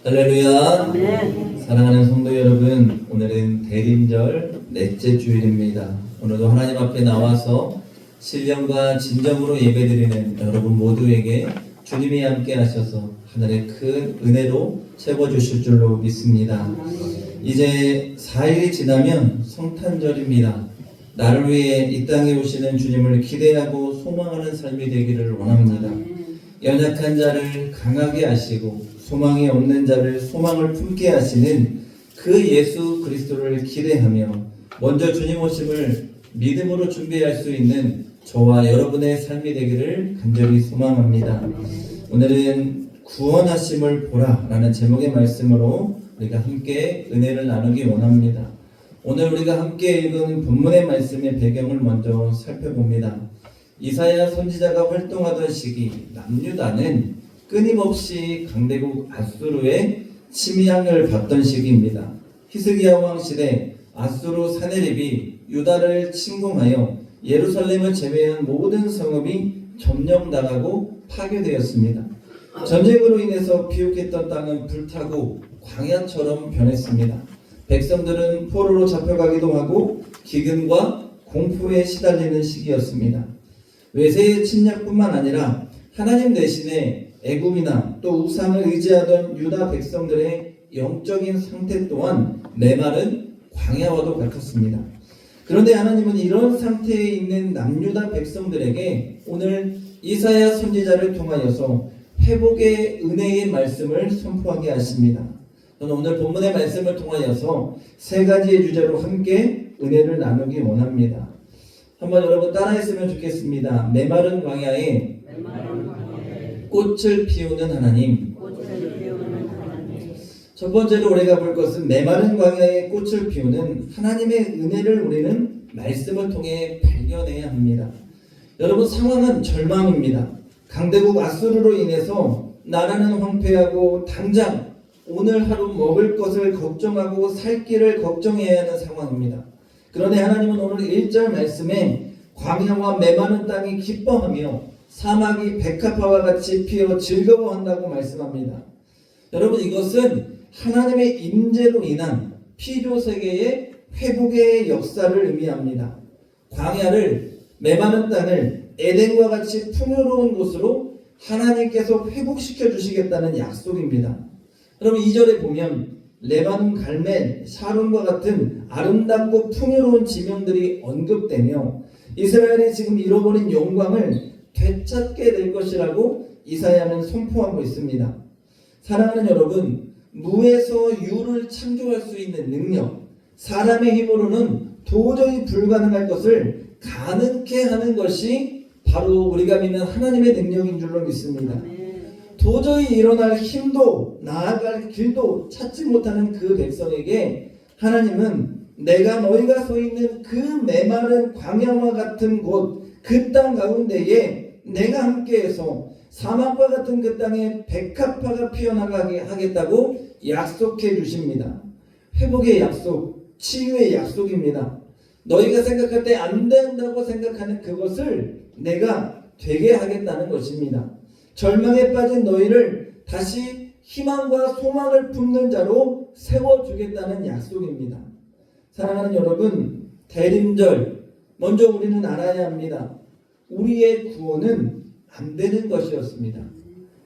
할렐루야. 아멘. 사랑하는 성도 여러분, 오늘은 대림절 넷째 주일입니다. 오늘도 하나님 앞에 나와서 신령과 진정으로 예배드리는 여러분 모두에게 주님이 함께 하셔서 하늘의 큰 은혜로 채워주실 줄로 믿습니다. 이제 4일이 지나면 성탄절입니다. 나를 위해 이 땅에 오시는 주님을 기대하고 소망하는 삶이 되기를 원합니다. 연약한 자를 강하게 하시고 소망이 없는 자를 소망을 품게 하시는 그 예수 그리스도를 기대하며 먼저 주님 오심을 믿음으로 준비할 수 있는 저와 여러분의 삶이 되기를 간절히 소망합니다. 오늘은 구원하심을 보라 라는 제목의 말씀으로 우리가 함께 은혜를 나누기 원합니다. 오늘 우리가 함께 읽은 본문의 말씀의 배경을 먼저 살펴봅니다. 이사야 선지자가 활동하던 시기 남유다는 끊임없이 강대국 아수르의 침향을 받던 시기입니다. 히스기야 왕 시대 아수르 사네립이 유다를 침공하여 예루살렘을 제외한 모든 성읍이 점령당하고 파괴되었습니다. 전쟁으로 인해서 비옥했던 땅은 불타고 광야처럼 변했습니다. 백성들은 포로로 잡혀가기도 하고 기근과 공포에 시달리는 시기였습니다. 외세의 침략뿐만 아니라 하나님 대신에 애굽이나 또 우상을 의지하던 유다 백성들의 영적인 상태 또한 메마른 광야와도 같았습니다. 그런데 하나님은 이런 상태에 있는 남유다 백성들에게 오늘 이사야 선지자를 통하여서 회복의 은혜의 말씀을 선포하게 하십니다. 저는 오늘 본문의 말씀을 통하여서 세 가지의 주제로 함께 은혜를 나누기 원합니다. 한번 여러분 따라했으면 좋겠습니다. 메마른 광야에 꽃을 피우는 하나님. 첫 번째로 우리가 볼 것은 메마른 광야에 꽃을 피우는 하나님의 은혜를 우리는 말씀을 통해 발견해야 합니다. 여러분 상황은 절망입니다. 강대국 아수르로 인해서 나라는 황폐하고 당장 오늘 하루 먹을 것을 걱정하고 살 길을 걱정해야 하는 상황입니다. 그런데 하나님은 오늘 1절 말씀에 광야와 메마른 땅이 기뻐하며 사막이 백합화와 같이 피어 즐거워한다고 말씀합니다. 여러분 이것은 하나님의 임재로 인한 필요세계의 회복의 역사를 의미합니다. 광야를 메마른 땅을 에덴과 같이 풍요로운 곳으로 하나님께서 회복시켜 주시겠다는 약속입니다. 여러분 2절에 보면 레바논 갈멜, 샤론과 같은 아름답고 풍요로운 지명들이 언급되며 이스라엘이 지금 잃어버린 영광을 되찾게 될 것이라고 이사야는 선포하고 있습니다. 사랑하는 여러분, 무에서 유를 창조할 수 있는 능력, 사람의 힘으로는 도저히 불가능할 것을 가능케 하는 것이 바로 우리가 믿는 하나님의 능력인 줄로 믿습니다. 도저히 일어날 힘도 나아갈 길도 찾지 못하는 그 백성에게 하나님은 내가 너희가 서 있는 그 메마른 광야와 같은 곳, 그 땅 가운데에 내가 함께해서 사막과 같은 그 땅에 백합화가 피어나가게 하겠다고 약속해 주십니다. 회복의 약속, 치유의 약속입니다. 너희가 생각할 때 안 된다고 생각하는 그것을 내가 되게 하겠다는 것입니다. 절망에 빠진 너희를 다시 희망과 소망을 품는 자로 세워주겠다는 약속입니다. 사랑하는 여러분, 대림절 먼저 우리는 알아야 합니다. 우리의 구원은 안 되는 것이었습니다.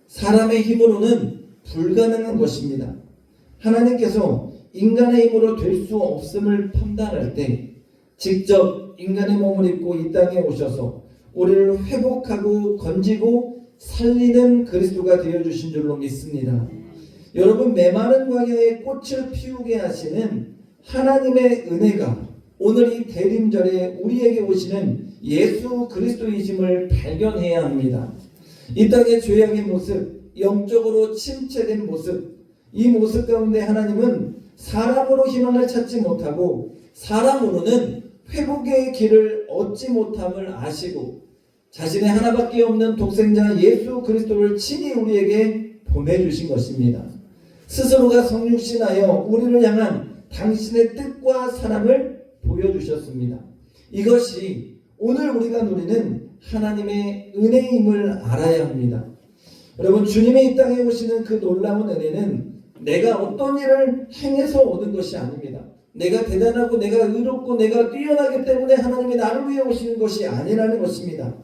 사람의 힘으로는 불가능한 것입니다. 하나님께서 인간의 힘으로 될 수 없음을 판단할 때 직접 인간의 몸을 입고 이 땅에 오셔서 우리를 회복하고 건지고 살리는 그리스도가 되어주신 줄로 믿습니다. 여러분 메마른 광야에 꽃을 피우게 하시는 하나님의 은혜가 오늘 이 대림절에 우리에게 오시는 예수 그리스도이심을 발견해야 합니다. 이 땅의 죄악의 모습, 영적으로 침체된 모습, 이 모습 가운데 하나님은 사람으로 희망을 찾지 못하고 사람으로는 회복의 길을 얻지 못함을 아시고 자신의 하나밖에 없는 독생자 예수 그리스도를 친히 우리에게 보내주신 것입니다. 스스로가 성육신하여 우리를 향한 당신의 뜻과 사랑을 보여주셨습니다. 이것이 오늘 우리가 누리는 하나님의 은혜임을 알아야 합니다. 여러분 주님의 이 땅에 오시는 그 놀라운 은혜는 내가 어떤 일을 행해서 얻은 것이 아닙니다. 내가 대단하고 내가 의롭고 내가 뛰어나기 때문에 하나님이 나를 위해 오시는 것이 아니라는 것입니다.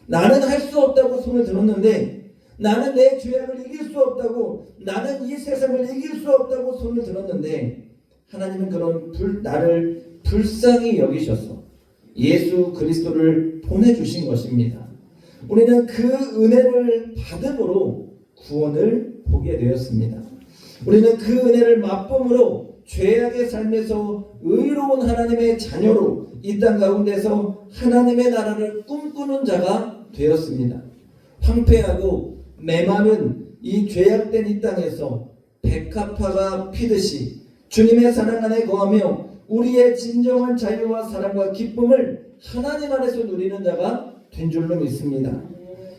나는 할 수 없다고 손을 들었는데, 나는 내 죄악을 이길 수 없다고, 나는 이 세상을 이길 수 없다고 손을 들었는데, 하나님은 그런 나를 불쌍히 여기셔서 예수 그리스도를 보내주신 것입니다. 우리는 그 은혜를 받음으로 구원을 보게 되었습니다. 우리는 그 은혜를 맛봄으로 죄악의 삶에서 의로운 하나님의 자녀로 이 땅 가운데서 하나님의 나라를 꿈꾸는 자가 되었습니다. 황폐하고 메마른 이 죄악된 이 땅에서 백합화가 피듯이 주님의 사랑 안에 거하며 우리의 진정한 자유와 사랑과 기쁨을 하나님 안에서 누리는 자가 된 줄로 믿습니다.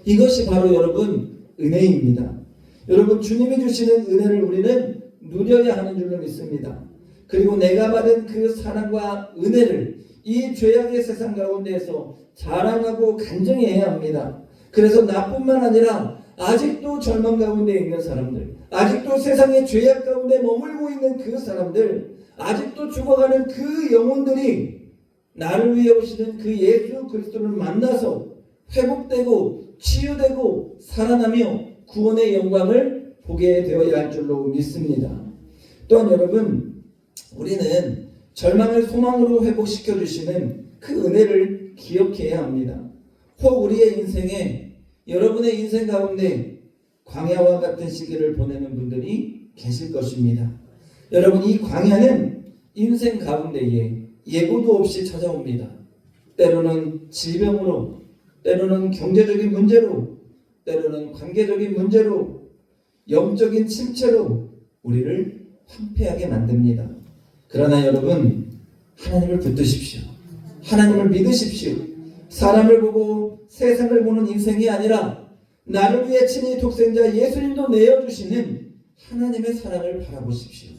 이것이 바로 여러분 은혜입니다. 여러분 주님이 주시는 은혜를 우리는 누려야 하는 줄로 믿습니다. 그리고 내가 받은 그 사랑과 은혜를 이 죄악의 세상 가운데에서 자랑하고 간증해야 합니다. 그래서 나뿐만 아니라 아직도 절망 가운데 있는 사람들, 아직도 세상의 죄악 가운데 머물고 있는 그 사람들, 아직도 죽어가는 그 영혼들이 나를 위해 오시는 그 예수 그리스도를 만나서 회복되고 치유되고 살아나며 구원의 영광을 보게 되어야 할 줄로 믿습니다. 또한 여러분, 우리는 절망을 소망으로 회복시켜 주시는 그 은혜를 기억해야 합니다. 혹 우리의 인생에, 여러분의 인생 가운데 광야와 같은 시기를 보내는 분들이 계실 것입니다. 여러분, 이 광야는 인생 가운데에 예고도 없이 찾아옵니다. 때로는 질병으로, 때로는 경제적인 문제로, 때로는 관계적인 문제로, 영적인 침체로 우리를 황폐하게 만듭니다. 그러나 여러분, 하나님을 붙드십시오. 하나님을 믿으십시오. 사람을 보고 세상을 보는 인생이 아니라 나를 위해 친히 독생자 예수님도 내어주시는 하나님의 사랑을 바라보십시오.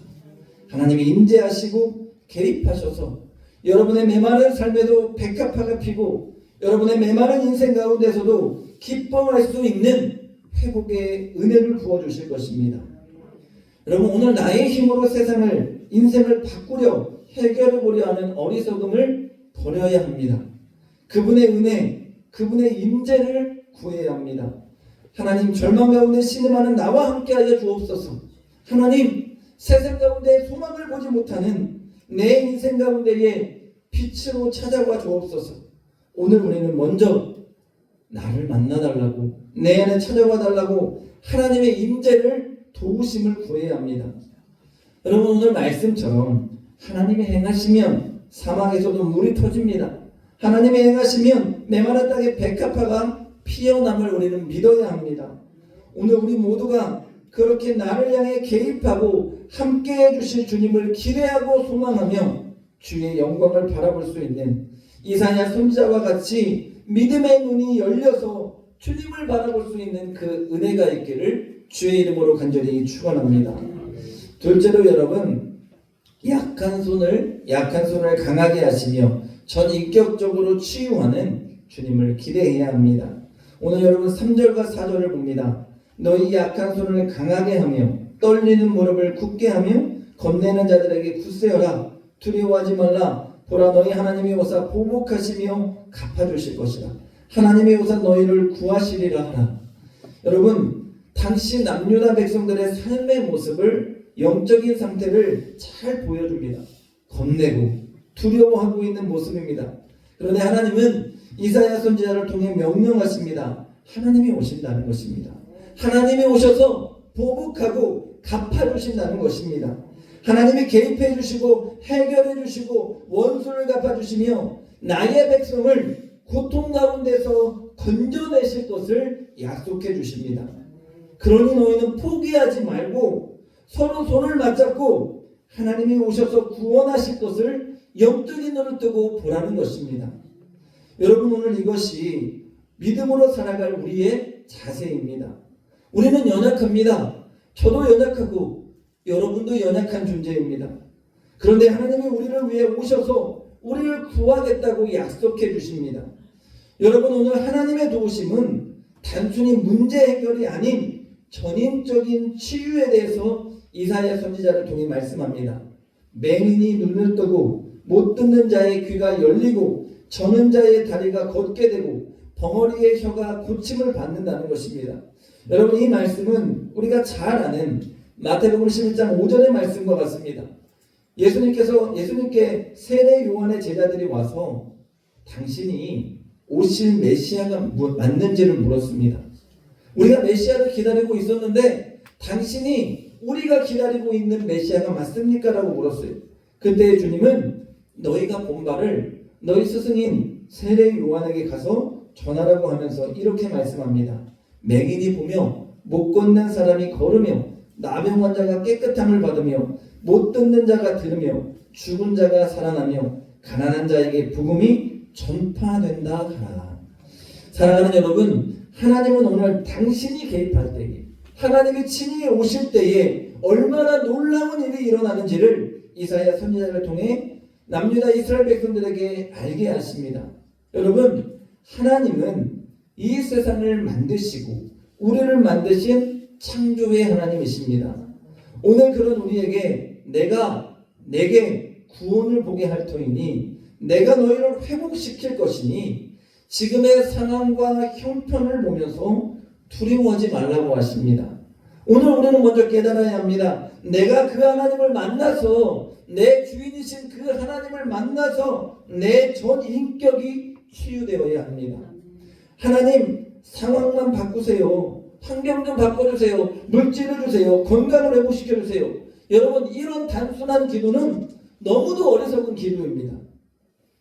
하나님이 임재하시고 개입하셔서 여러분의 메마른 삶에도 백합화가 피고 여러분의 메마른 인생 가운데서도 기뻐할 수 있는 회복의 은혜를 부어주실 것입니다. 여러분, 오늘 나의 힘으로 세상을, 인생을 바꾸려 해결해 보려 하는 어리석음을 버려야 합니다. 그분의 은혜, 그분의 임재를 구해야 합니다. 하나님, 절망 가운데 신음하는 나와 함께하여 주옵소서. 하나님, 세상 가운데 소망을 보지 못하는 내 인생 가운데에 빛으로 찾아와 주옵소서. 오늘 우리는 먼저 나를 만나달라고, 내 안에 찾아와 달라고 하나님의 임재를, 도우심을 구해야 합니다. 여러분, 오늘 말씀처럼 하나님이 행하시면 사막에서도 물이 터집니다. 하나님이 행하시면 메마른 땅에 백합화가 피어남을 우리는 믿어야 합니다. 오늘 우리 모두가 그렇게 나를 향해 개입하고 함께해 주실 주님을 기대하고 소망하며 주의 영광을 바라볼 수 있는 이사야 선지자와 같이 믿음의 눈이 열려서 주님을 바라볼 수 있는 그 은혜가 있기를 주의 이름으로 간절히 축원합니다. 둘째로 여러분, 약한 손을 강하게 하시며 전인격적으로 치유하는 주님을 기대해야 합니다. 오늘 여러분 3절과 4절을 봅니다. 너희 약한 손을 강하게 하며 떨리는 무릎을 굳게 하며 겁내는 자들에게 굳세어라. 두려워하지 말라. 보라, 너희 하나님이 오사 보복하시며 갚아주실 것이라. 하나님이 오사 너희를 구하시리라 하라. 여러분, 당시 남유다 백성들의 삶의 모습을, 영적인 상태를 잘 보여줍니다. 겁내고 두려워하고 있는 모습입니다. 그런데 하나님은 이사야 선지자를 통해 명령하십니다. 하나님이 오신다는 것입니다. 하나님이 오셔서 보복하고 갚아주신다는 것입니다. 하나님이 개입해 주시고 해결해 주시고 원수를 갚아주시며 나의 백성을 고통 가운데서 건져내실 것을 약속해 주십니다. 그러니 너희는 포기하지 말고 서로 손을 맞잡고 하나님이 오셔서 구원하실 것을 영적인 눈을 뜨고 보라는 것입니다. 여러분, 오늘 이것이 믿음으로 살아갈 우리의 자세입니다. 우리는 연약합니다. 저도 연약하고 여러분도 연약한 존재입니다. 그런데 하나님이 우리를 위해 오셔서 우리를 구하겠다고 약속해 주십니다. 여러분, 오늘 하나님의 도우심은 단순히 문제 해결이 아닌 전인적인 치유에 대해서 이사야 선지자를 통해 말씀합니다. 맹인이 눈을 뜨고 못 듣는 자의 귀가 열리고 저는 자의 다리가 걷게 되고 벙어리의 혀가 고침을 받는다는 것입니다. 여러분, 이 말씀은 우리가 잘 아는 마태복음 11장 5절의 말씀과 같습니다. 예수님께 세례 요한의 제자들이 와서 당신이 오실 메시아가 맞는지를 물었습니다. 우리가 메시아를 기다리고 있었는데 당신이 우리가 기다리고 있는 메시아가 맞습니까? 라고 물었어요. 그때 주님은 너희가 본 바를 너희 스승인 세례 요한에게 가서 전하라고 하면서 이렇게 말씀합니다. 맹인이 보며 못 걷는 사람이 걸으며 나병 환자가 깨끗함을 받으며 못 듣는 자가 들으며 죽은 자가 살아나며 가난한 자에게 복음이 전파된다 하라. 사랑하는 여러분, 하나님은 오늘 당신이 개입할 때에, 하나님이 친히 오실 때에 얼마나 놀라운 일이 일어나는지를 이사야 선지자를 통해 남유다 이스라엘 백성들에게 알게 하십니다. 여러분, 하나님은 이 세상을 만드시고 우리를 만드신 창조의 하나님이십니다. 오늘 그런 우리에게 내게 구원을 보게 할 터이니 내가 너희를 회복시킬 것이니 지금의 상황과 형편을 보면서 두려워하지 말라고 하십니다. 오늘 우리는 먼저 깨달아야 합니다. 내가 그 하나님을 만나서 내 주인이신 그 하나님을 만나서 내 전 인격이 치유되어야 합니다. 하나님, 상황만 바꾸세요. 환경 좀 바꿔주세요. 물질을 주세요. 건강을 회복시켜주세요. 여러분, 이런 단순한 기도는 너무도 어리석은 기도입니다.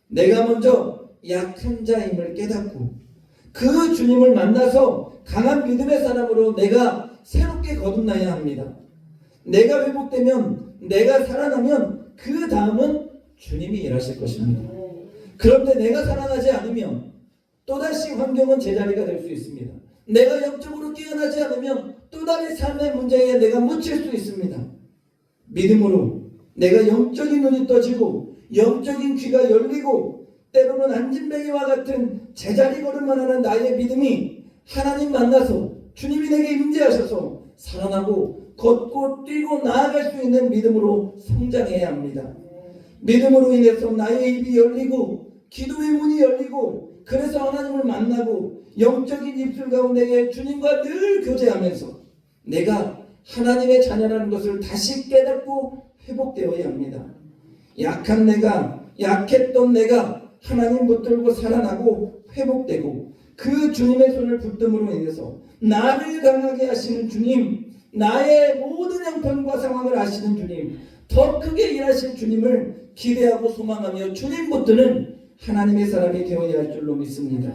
내가 먼저 약한 자임을 깨닫고 그 주님을 만나서 강한 믿음의 사람으로 내가 새롭게 거듭나야 합니다. 내가 회복되면, 내가 살아나면 그 다음은 주님이 일하실 것입니다. 그런데 내가 살아나지 않으면 또다시 환경은 제자리가 될 수 있습니다. 내가 영적으로 깨어나지 않으면 또 다른 삶의 문제에 내가 묻힐 수 있습니다. 믿음으로 내가 영적인 눈이 떠지고 영적인 귀가 열리고 때로는 안진뱅이와 같은 제자리 걸음만 하는 나의 믿음이 하나님 만나서 주님이 내게 임재하셔서 살아나고 걷고 뛰고 나아갈 수 있는 믿음으로 성장해야 합니다. 믿음으로 인해서 나의 입이 열리고 기도의 문이 열리고 그래서 하나님을 만나고 영적인 입술 가운데 주님과 늘 교제하면서 내가 하나님의 자녀라는 것을 다시 깨닫고 회복되어야 합니다. 약한 내가, 약했던 내가 하나님 붙들고 살아나고 회복되고 그 주님의 손을 붙듦으로 인해서 나를 강하게 하시는 주님, 나의 모든 형편과 상황을 아시는 주님, 더 크게 일하실 주님을 기대하고 소망하며 주님 붙드는 하나님의 사람이 되어야 할 줄로 믿습니다.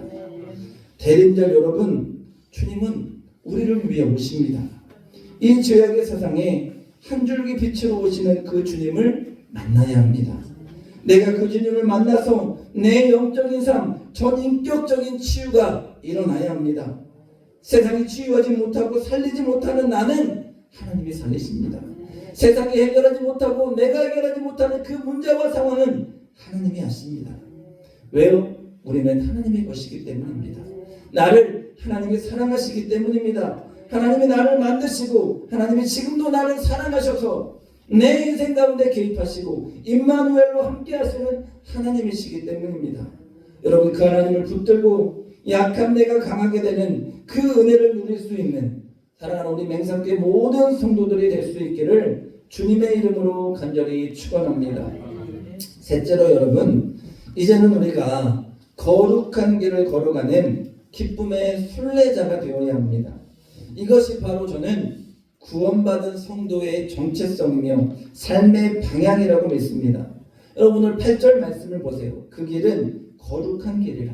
대림절 여러분, 주님은 우리를 위해 오십니다. 이 죄악의 세상에 한 줄기 빛으로 오시는 그 주님을 만나야 합니다. 내가 그 주님을 만나서 내 영적인 삶, 전 인격적인 치유가 일어나야 합니다. 세상이 치유하지 못하고 살리지 못하는 나는 하나님이 살리십니다. 세상이 해결하지 못하고 내가 해결하지 못하는 그 문제와 상황은 하나님이 하십니다. 왜요? 우리는 하나님의 것이기 때문입니다. 나를 하나님이 사랑하시기 때문입니다. 하나님이 나를 만드시고 하나님이 지금도 나를 사랑하셔서 내 인생 가운데 개입하시고 임마누엘로 함께 하시는 하나님이시기 때문입니다. 여러분, 그 하나님을 붙들고 약한 내가 강하게 되는 그 은혜를 누릴 수 있는 사랑하는 우리 맹상교회 모든 성도들이 될 수 있기를 주님의 이름으로 간절히 축원합니다. 셋째로 여러분, 이제는 우리가 거룩한 길을 걸어가는 기쁨의 순례자가 되어야 합니다. 이것이 바로 저는 구원받은 성도의 정체성이며 삶의 방향이라고 믿습니다. 여러분, 오늘 8절 말씀을 보세요. 그 길은 거룩한 길이라.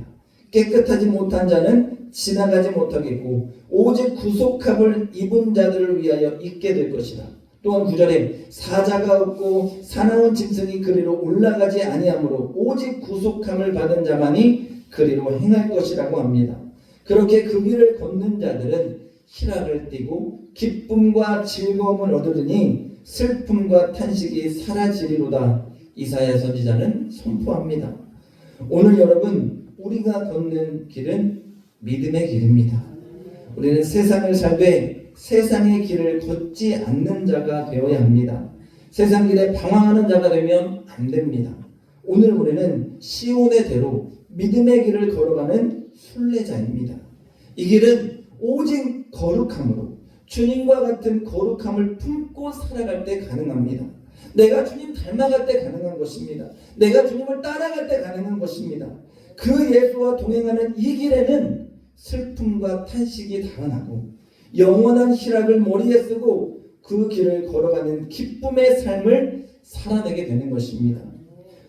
깨끗하지 못한 자는 지나가지 못하겠고 오직 구속함을 입은 자들을 위하여 있게 될 것이다. 또한 9절에 사자가 없고 사나운 짐승이 그리로 올라가지 아니하므로 오직 구속함을 받은 자만이 그리로 행할 것이라고 합니다. 그렇게 그 길을 걷는 자들은 희락을 띠고 기쁨과 즐거움을 얻으리니 슬픔과 탄식이 사라지리로다. 이사야 선지자는 선포합니다. 오늘 여러분, 우리가 걷는 길은 믿음의 길입니다. 우리는 세상을 살되 세상의 길을 걷지 않는 자가 되어야 합니다. 세상 길에 방황하는 자가 되면 안 됩니다. 오늘 우리는 시온의 대로 믿음의 길을 걸어가는 순례자입니다. 이 길은 오직 거룩함으로 주님과 같은 거룩함을 품고 살아갈 때 가능합니다. 내가 주님 닮아갈 때 가능한 것입니다. 내가 주님을 따라갈 때 가능한 것입니다. 그 예수와 동행하는 이 길에는 슬픔과 탄식이 달아나고 영원한 희락을 머리에 쓰고 그 길을 걸어가는 기쁨의 삶을 살아내게 되는 것입니다.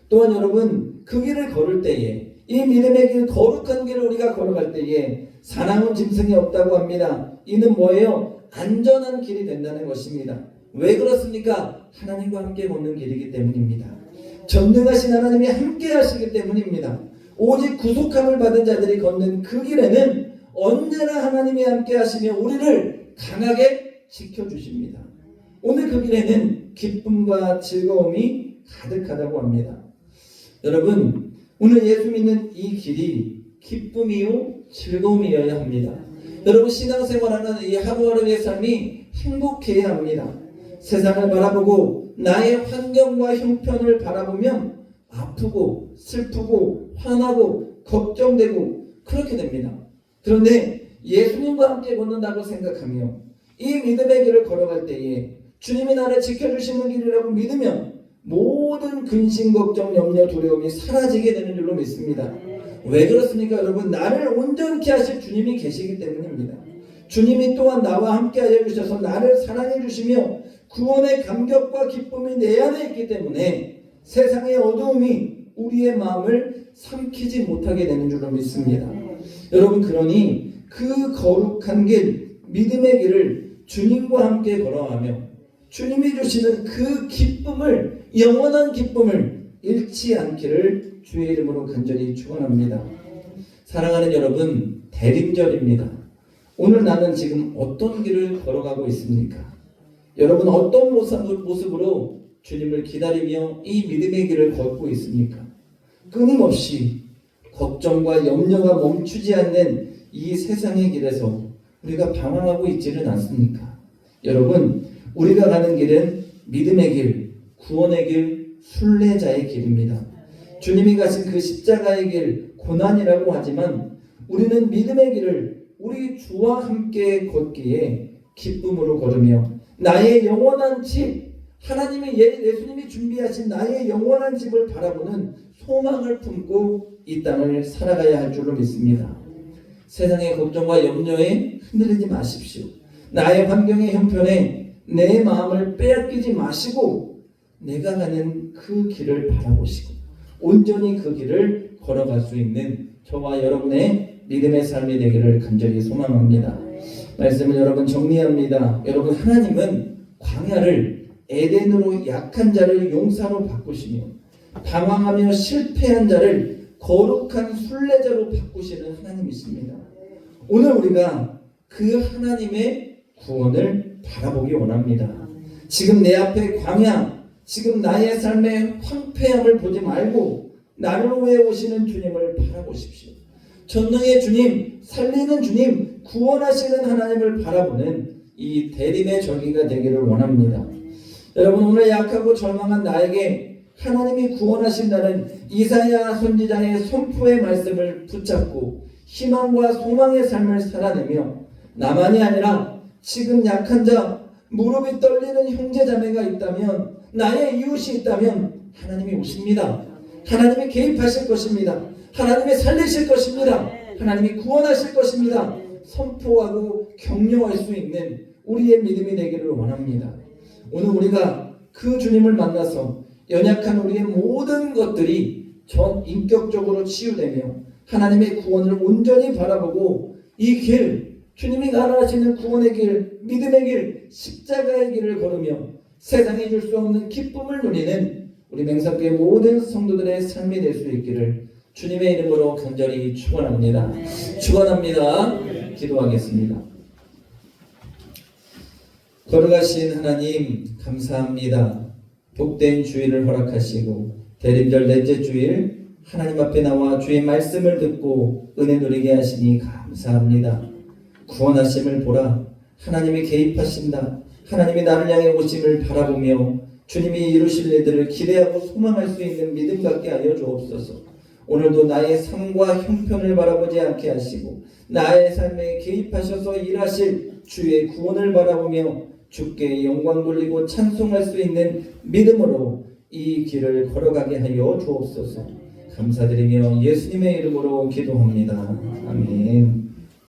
또한 여러분, 그 길을 걸을 때에, 이 믿음의 길, 거룩한 길을 우리가 걸어갈 때에 사나운 짐승이 없다고 합니다. 이는 뭐예요? 안전한 길이 된다는 것입니다. 왜 그렇습니까? 하나님과 함께 걷는 길이기 때문입니다. 전능하신 하나님이 함께 하시기 때문입니다. 오직 구속함을 받은 자들이 걷는 그 길에는 언제나 하나님이 함께 하시며 우리를 강하게 지켜주십니다. 오늘 그 길에는 기쁨과 즐거움이 가득하다고 합니다. 여러분, 오늘 예수 믿는 이 길이 기쁨이요 즐거움이어야 합니다. 여러분, 신앙생활하는 이 하루하루의 삶이 행복해야 합니다. 세상을 바라보고 나의 환경과 형편을 바라보면 아프고 슬프고 화나고 걱정되고 그렇게 됩니다. 그런데 예수님과 함께 걷는다고 생각하며 이 믿음의 길을 걸어갈 때에 주님이 나를 지켜주시는 길이라고 믿으면 모든 근심, 걱정, 염려, 두려움이 사라지게 되는 줄로 믿습니다. 왜 그렇습니까? 여러분, 나를 온전케 하실 주님이 계시기 때문입니다. 주님이 또한 나와 함께 하여 주셔서 나를 사랑해 주시며 구원의 감격과 기쁨이 내 안에 있기 때문에 세상의 어두움이 우리의 마음을 삼키지 못하게 되는 줄로 믿습니다. 여러분, 그러니 그 거룩한 길, 믿음의 길을 주님과 함께 걸어가며 주님이 주시는 그 기쁨을, 영원한 기쁨을 잃지 않기를 주의 이름으로 간절히 축원합니다. 사랑하는 여러분, 대림절입니다. 오늘 나는 지금 어떤 길을 걸어가고 있습니까? 여러분, 어떤 모습으로 주님을 기다리며 이 믿음의 길을 걷고 있습니까? 끊임없이 걱정과 염려가 멈추지 않는 이 세상의 길에서 우리가 방황하고 있지는 않습니까? 여러분, 우리가 가는 길은 믿음의 길, 구원의 길, 순례자의 길입니다. 주님이 가신 그 십자가의 길, 고난이라고 하지만 우리는 믿음의 길을 우리 주와 함께 걷기에 기쁨으로 걸으며 나의 영원한 집, 하나님의 예수님이 준비하신 나의 영원한 집을 바라보는 소망을 품고 이 땅을 살아가야 할 줄로 믿습니다. 세상의 걱정과 염려에 흔들리지 마십시오. 나의 환경의 형편에 내 마음을 빼앗기지 마시고 내가 가는 그 길을 바라보시고 온전히 그 길을 걸어갈 수 있는 저와 여러분의 믿음의 삶이 되기를 간절히 소망합니다. 말씀을 여러분 정리합니다. 여러분, 하나님은 광야를 에덴으로 약한 자를 용사로 바꾸시며 방황하며 실패한 자를 거룩한 순례자로 바꾸시는 하나님이십니다. 오늘 우리가 그 하나님의 구원을 바라보기 원합니다. 지금 내 앞에 광야, 지금 나의 삶의 황폐함을 보지 말고 나를 위해 오시는 주님을 바라보십시오. 전능의 주님, 살리는 주님, 구원하시는 하나님을 바라보는 이 대림의 절기가 되기를 원합니다. 여러분, 오늘 약하고 절망한 나에게 하나님이 구원하신다는 이사야 선지자의 선포의 말씀을 붙잡고 희망과 소망의 삶을 살아내며 나만이 아니라 지금 약한 자, 무릎이 떨리는 형제자매가 있다면, 나의 이웃이 있다면 하나님이 오십니다. 하나님이 개입하실 것입니다. 하나님이 살리실 것입니다. 하나님이 구원하실 것입니다. 선포하고 격려할 수 있는 우리의 믿음이 되기를 원합니다. 오늘 우리가 그 주님을 만나서 연약한 우리의 모든 것들이 전 인격적으로 치유되며 하나님의 구원을 온전히 바라보고 이 길, 주님이 가르치는 구원의 길, 믿음의 길, 십자가의 길을 걸으며 세상에 줄 수 없는 기쁨을 누리는 우리 맹사교회 모든 성도들의 삶이 될 수 있기를 주님의 이름으로 간절히 축원합니다. 축원합니다. 기도하겠습니다. 걸어가신 하나님 감사합니다. 복된 주일을 허락하시고 대림절 넷째 주일 하나님 앞에 나와 주의 말씀을 듣고 은혜 누리게 하시니 감사합니다. 구원하심을 보라. 하나님이 개입하신다. 하나님이 나를 향해 오심을 바라보며 주님이 이루실 일들을 기대하고 소망할 수 있는 믿음 갖게 하여 주옵소서. 오늘도 나의 삶과 형편을 바라보지 않게 하시고 나의 삶에 개입하셔서 일하실 주의 구원을 바라보며 주께 영광 돌리고 찬송할 수 있는 믿음으로 이 길을 걸어가게 하여 주옵소서. 감사드리며 예수님의 이름으로 기도합니다. 아멘.